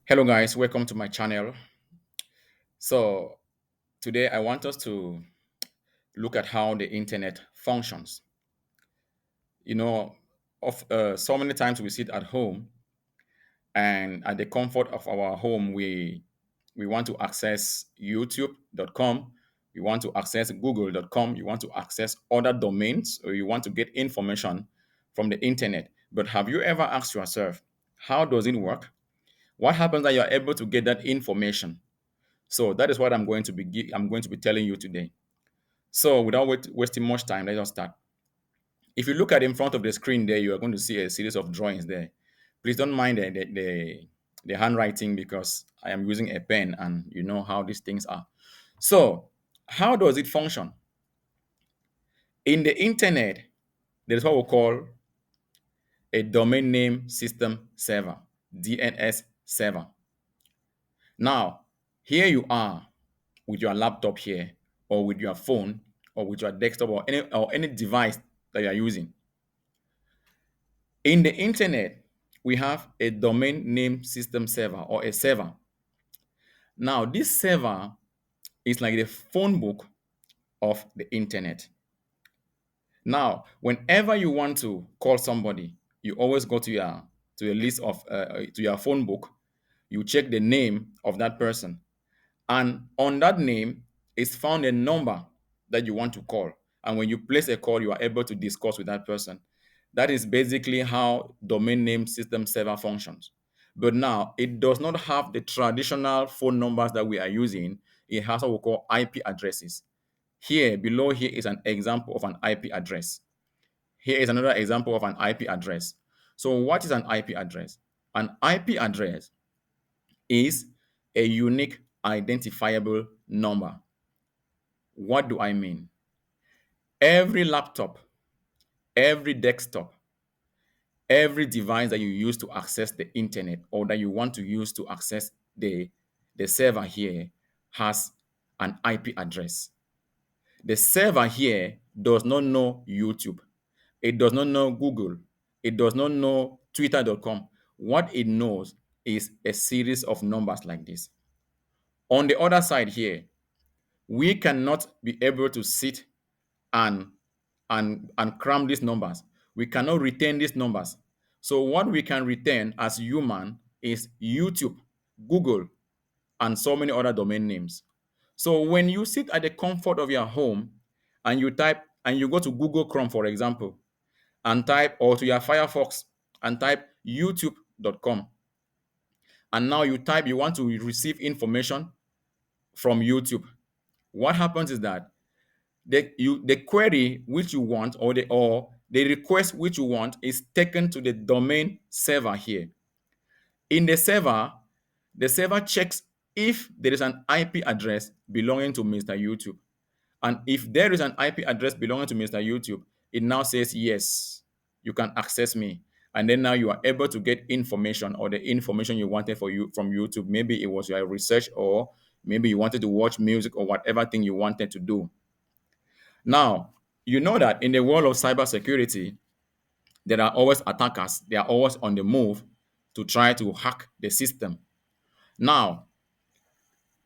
Hello guys, welcome to my channel. So today I want us to look at how the internet functions. You know, so many times we sit at home and at the comfort of our home we want to access youtube.com, we want to access google.com, you want to access other domains, or you want to get information from the internet. But have you ever asked yourself, how does it work? What happens that you are able to get that information? So that is what I'm going to be telling you today. So without wasting much time, let us start. If you look at in front of the screen there, you are going to see a series of drawings there. Please don't mind the handwriting because I am using a pen and you know how these things are. So how does it function? In the internet, there is what we call a domain name system server, DNS server. Now, here you are with your laptop here, or with your phone, or with your desktop, or any device that you are using. In the internet, we have a domain name system server or a server. Now, this server is like the phone book of the internet. Now, whenever you want to call somebody, you always go to a list of to your phone book. You check the name of that person, and on that name is found a number that you want to call. And when you place a call, you are able to discuss with that person. That is basically how domain name system server functions. But now it does not have the traditional phone numbers that we are using. It has what we call IP addresses. Here, below here is an example of an IP address. Here is another example of an IP address. So what is an IP address? An IP address is a unique identifiable number. What do I mean? Every laptop, every desktop, every device that you use to access the internet or that you want to use to access the server here has an IP address. The server here does not know YouTube. It does not know Google. It does not know Twitter.com. What it knows is a series of numbers like this. On the other side here, we cannot be able to sit and and cram these numbers. We cannot retain these numbers. So what we can retain as human is YouTube, Google, and so many other domain names. So when you sit at the comfort of your home and you type and you go to Google Chrome, for example, and type, or to your Firefox and type youtube.com, and now you type you want to receive information from YouTube, what happens is that the query which you want, or the request which you want, is taken to the domain server here. In the server checks if there is an IP address belonging to Mr. YouTube. And if there is an IP address belonging to Mr. YouTube, it now says yes, you can access me. And then now you are able to get information, or the information you wanted for you from YouTube. Maybe it was your research, or maybe you wanted to watch music, or whatever thing you wanted to do. Now, you know that in the world of cybersecurity, there are always attackers. They are always on the move to try to hack the system. Now,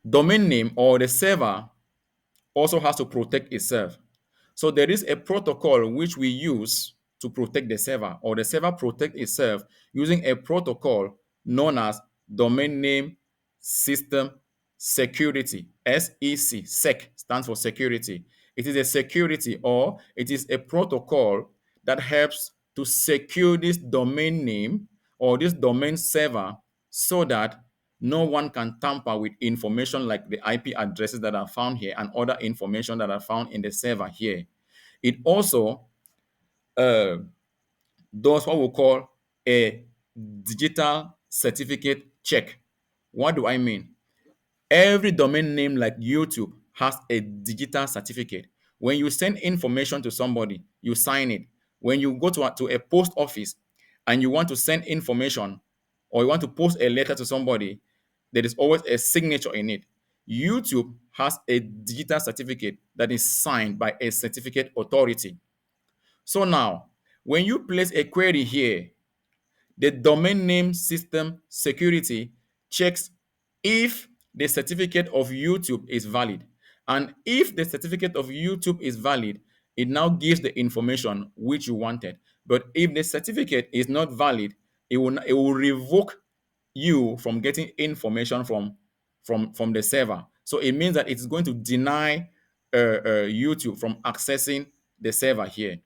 domain name or the server also has to protect itself. So there is a protocol which we use to protect the server, or the server protect itself using a protocol known as domain name system security. SEC stands for security. It is a security, or it is a protocol that helps to secure this domain name or this domain server, so that no one can tamper with information like the IP addresses that are found here and other information that are found in the server here. It also uh, does what we call a digital certificate check. What do I mean? Every domain name like YouTube has a digital certificate. When you send information to somebody, you sign it. When you go to a post office and you want to send information, or you want to post a letter to somebody, there is always a signature in it. YouTube has a digital certificate that is signed by a certificate authority. So now, when you place a query here, the domain name system security checks if the certificate of YouTube is valid. And if the certificate of YouTube is valid, it now gives the information which you wanted. But if the certificate is not valid, it will revoke you from getting information from the server. So it means that it's going to deny YouTube from accessing the server here.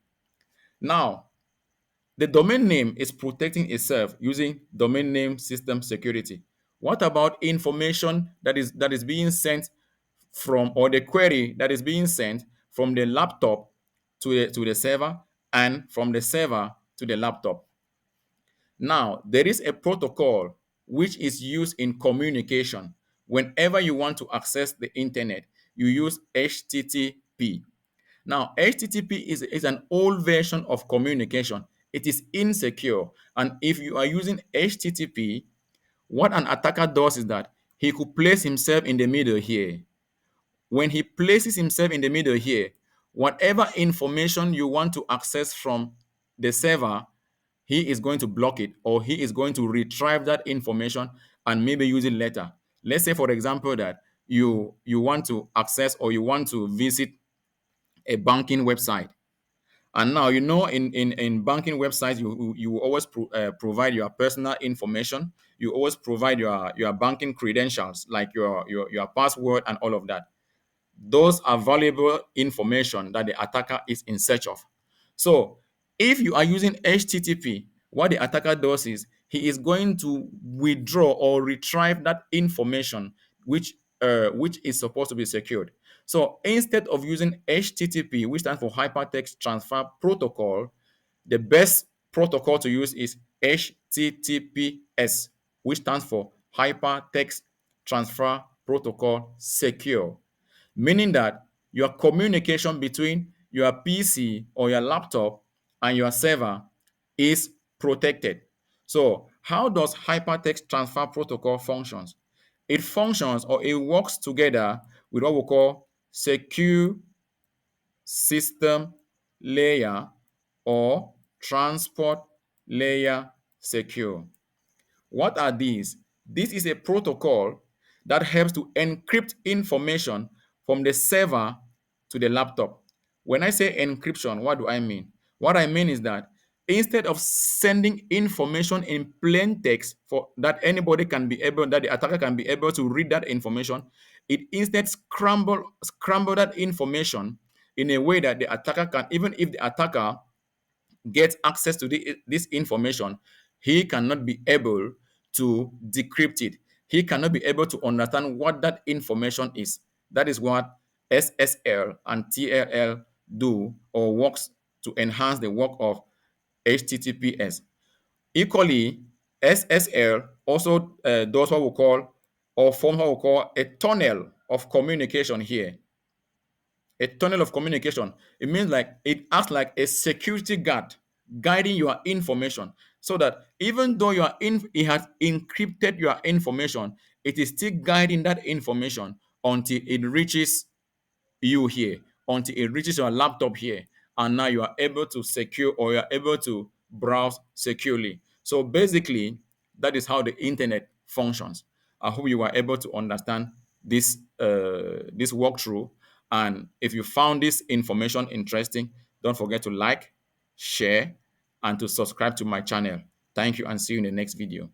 Now, the domain name is protecting itself using domain name system security. What about information that is being sent from, or the query that is being sent from the laptop to the server, and from the server to the laptop? Now, there is a protocol which is used in communication. Whenever you want to access the internet, you use HTTP. Now, HTTP is an old version of communication. It is insecure. And if you are using HTTP, what an attacker does is that he could place himself in the middle here. When he places himself in the middle here, whatever information you want to access from the server, he is going to block it, or he is going to retrieve that information and maybe use it later. Let's say, for example, that you want to access, or you want to visit a banking website. And now, in banking websites, you always provide your personal information. You always provide your banking credentials, like your password and all of that. Those are valuable information that the attacker is in search of. So if you are using HTTP, what the attacker does is he is going to withdraw or retrieve that information which is supposed to be secured. So instead of using HTTP, which stands for Hypertext Transfer Protocol, the best protocol to use is HTTPS, which stands for Hypertext Transfer Protocol Secure, meaning that your communication between your PC or your laptop and your server is protected. So how does Hypertext Transfer Protocol functions? It functions, or it works together with what we call secure system layer or transport layer secure. What are these? This is a protocol that helps to encrypt information from the server to the laptop. When I say encryption, what do I mean? What I mean is that instead of sending information in plain text for that that the attacker can be able to read that information, it instead scramble that information in a way that the attacker can, even if the attacker gets access to this information, he cannot be able to decrypt it. He cannot be able to understand what that information is. That is what SSL and TLL do, or works to enhance the work of HTTPS. Equally, SSL also does what we call, or forms what we call, a tunnel of communication here. A tunnel of communication. It means like it acts like a security guard guiding your information, so that even though it has encrypted your information, it is still guiding that information until it reaches you here, until it reaches your laptop here, and now you are able to secure, or you are able to browse securely. So basically, that is how the internet functions. I hope you were able to understand this walkthrough. And if you found this information interesting, don't forget to like, share, and to subscribe to my channel. Thank you, and see you in the next video.